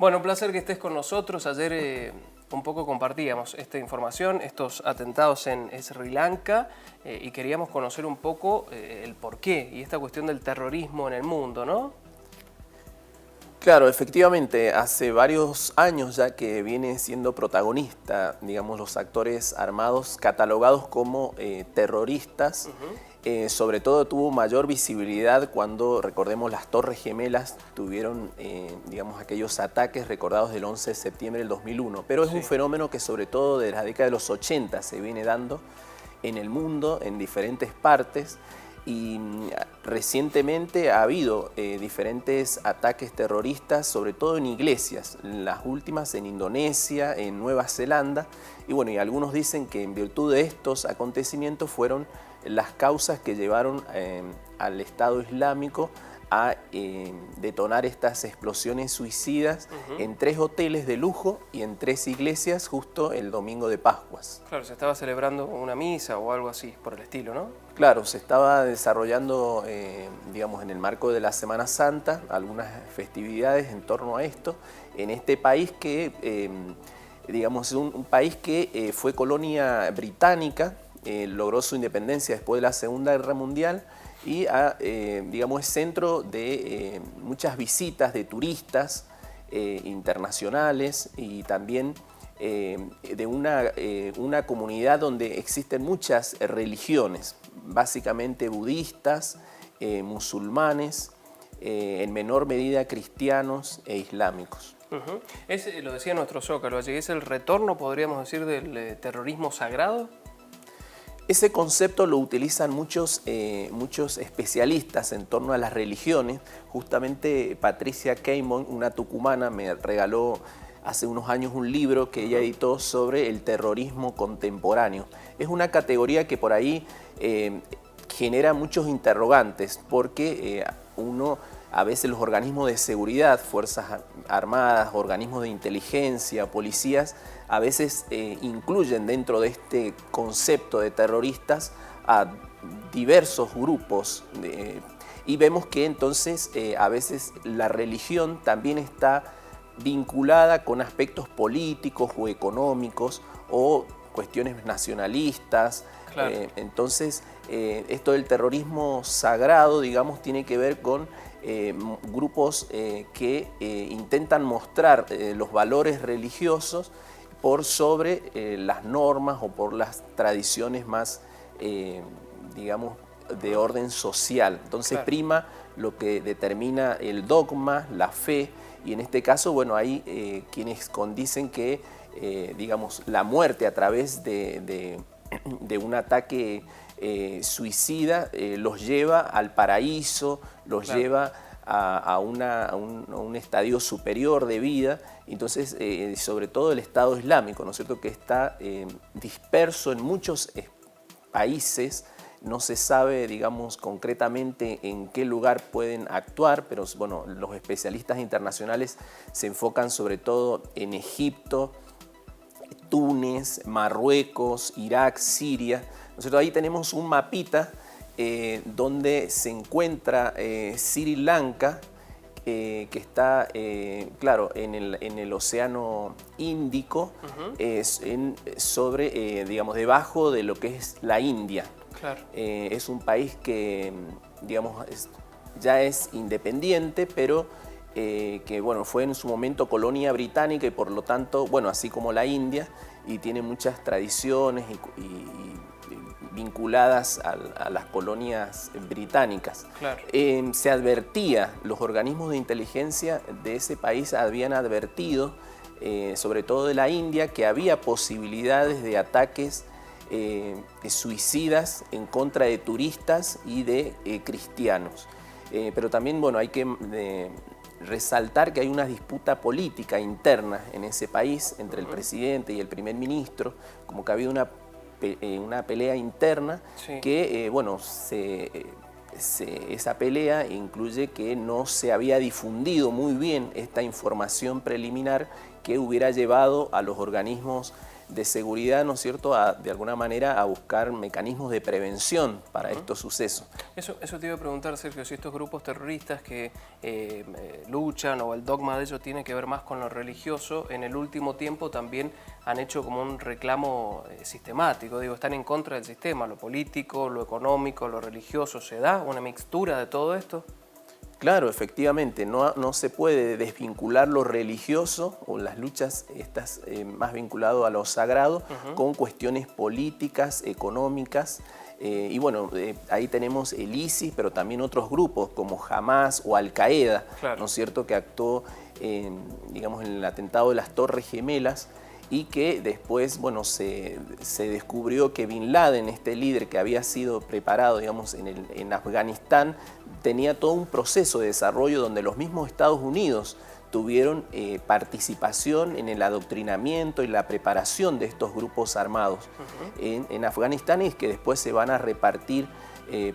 Bueno, un placer que estés con nosotros. Ayer un poco compartíamos esta información, estos atentados en Sri Lanka, y queríamos conocer un poco el porqué y esta cuestión del terrorismo en el mundo, ¿no? Claro, efectivamente, hace varios años ya que viene siendo protagonista, digamos, los actores armados catalogados como terroristas. Sobre todo tuvo mayor visibilidad cuando, recordemos, las Torres Gemelas tuvieron, digamos, aquellos ataques recordados del 11 de septiembre del 2001. Pero es un fenómeno que sobre todo desde la década de los 80 se viene dando en el mundo, en diferentes partes. Y recientemente ha habido diferentes ataques terroristas, sobre todo en iglesias, las últimas en Indonesia, en Nueva Zelanda, y bueno, y algunos dicen que en virtud de estos acontecimientos fueron las causas que llevaron al Estado Islámico a detonar estas explosiones suicidas en 3 hoteles de lujo y en 3 iglesias justo el domingo de Pascuas. Claro, se estaba celebrando una misa o algo así por el estilo, ¿no? Claro, se estaba desarrollando, digamos, en el marco de la Semana Santa, algunas festividades en torno a esto, en este país que, digamos, es un país que fue colonia británica, logró su independencia después de la Segunda Guerra Mundial, y digamos, es centro de muchas visitas de turistas internacionales y también de una comunidad donde existen muchas religiones, básicamente budistas, musulmanes, en menor medida cristianos e islámicos. Lo decía nuestro Zócalo, ¿es el retorno, podríamos decir, del terrorismo sagrado? Ese concepto lo utilizan muchos especialistas en torno a las religiones. Justamente Patricia Keimon, una tucumana, me regaló hace unos años un libro que ella editó sobre el terrorismo contemporáneo. Es una categoría que por ahí genera muchos interrogantes porque a veces los organismos de seguridad, fuerzas armadas, organismos de inteligencia, policías, a veces incluyen dentro de este concepto de terroristas a diversos grupos y vemos que entonces a veces la religión también está vinculada con aspectos políticos o económicos o cuestiones nacionalistas. Claro. Entonces esto del terrorismo sagrado, digamos, tiene que ver con grupos que intentan mostrar los valores religiosos por sobre las normas o por las tradiciones más, digamos, de orden social. Entonces prima lo que determina el dogma, la fe, y en este caso, bueno, hay quienes condicen que, digamos, la muerte a través de un ataque suicida los lleva al paraíso, los lleva a un estadio superior de vida. Entonces, sobre todo el Estado Islámico, ¿no es cierto?, que está disperso en muchos países. No se sabe, digamos, concretamente en qué lugar pueden actuar, pero bueno, los especialistas internacionales se enfocan sobre todo en Egipto, Túnez, Marruecos, Irak, Siria, ¿no es cierto? Ahí tenemos un mapita donde se encuentra Sri Lanka, que está, claro, en el Océano Índico, digamos, debajo de lo que es la India. Claro. Es un país que, digamos, ya es independiente, pero que, bueno, fue en su momento colonia británica y por lo tanto, bueno, así como la India, y tiene muchas tradiciones y vinculadas a las colonias británicas. Claro. Se advertía, los organismos de inteligencia de ese país habían advertido, sobre todo de la India, que había posibilidades de ataques suicidas en contra de turistas y de cristianos. Pero también, bueno, hay que resaltar que hay una disputa política interna en ese país entre el presidente y el primer ministro, como que ha habido una pelea interna que, bueno, esa pelea incluye que no se había difundido muy bien esta información preliminar que hubiera llevado a los organismos de seguridad, ¿no es cierto?, de alguna manera a buscar mecanismos de prevención para estos sucesos. Eso te iba a preguntar, Sergio, si estos grupos terroristas que luchan o el dogma de ellos tiene que ver más con lo religioso, en el último tiempo también han hecho como un reclamo sistemático, digo, están en contra del sistema, lo político, lo económico, lo religioso, ¿se da una mixtura de todo esto? Claro, efectivamente, no se puede desvincular lo religioso o las luchas estas más vinculado a lo sagrado con cuestiones políticas, económicas. Y bueno, ahí tenemos el ISIS, pero también otros grupos como Hamas o Al-Qaeda, ¿no es cierto?, que actuó digamos, en el atentado de las Torres Gemelas, y que después, bueno, se descubrió que Bin Laden, este líder que había sido preparado, digamos, en Afganistán, tenía todo un proceso de desarrollo donde los mismos Estados Unidos tuvieron participación en el adoctrinamiento y la preparación de estos grupos armados en Afganistán, y que después se van a repartir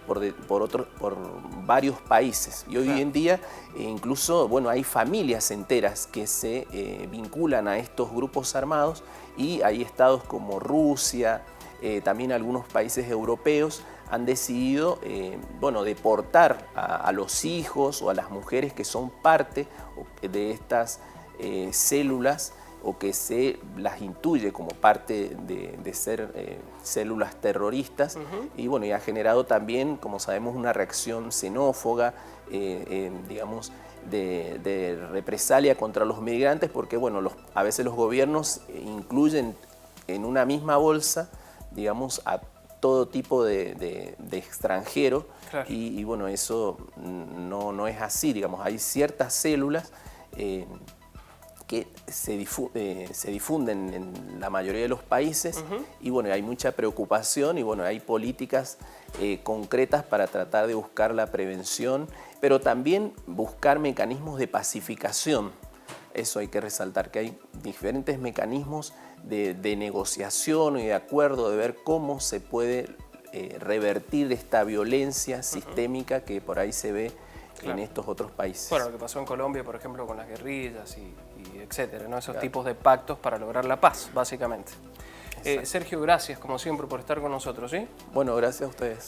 por varios países. Y hoy en día incluso, bueno, hay familias enteras que se vinculan a estos grupos armados, y hay estados como Rusia, también algunos países europeos han decidido bueno, deportar a los hijos o a las mujeres que son parte de estas células, o que se las intuye como parte de ser células terroristas. Y bueno, y ha generado también, como sabemos, una reacción xenófoba, digamos, de represalia contra los migrantes, porque bueno, a veces los gobiernos incluyen en una misma bolsa, digamos, a todo tipo de extranjero. Claro. Y bueno, eso no es así, digamos, hay ciertas células que se difunden en la mayoría de los países, y bueno, hay mucha preocupación, y bueno, hay políticas concretas para tratar de buscar la prevención, pero también buscar mecanismos de pacificación. Eso hay que resaltar, que hay diferentes mecanismos de negociación y de acuerdo, de ver cómo se puede revertir esta violencia sistémica que por ahí se ve en estos otros países. Bueno, lo que pasó en Colombia, por ejemplo, con las guerrillas y etcétera, ¿no? Esos tipos de pactos para lograr la paz, básicamente. Sergio, gracias, como siempre, por estar con nosotros, ¿sí? Bueno, gracias a ustedes.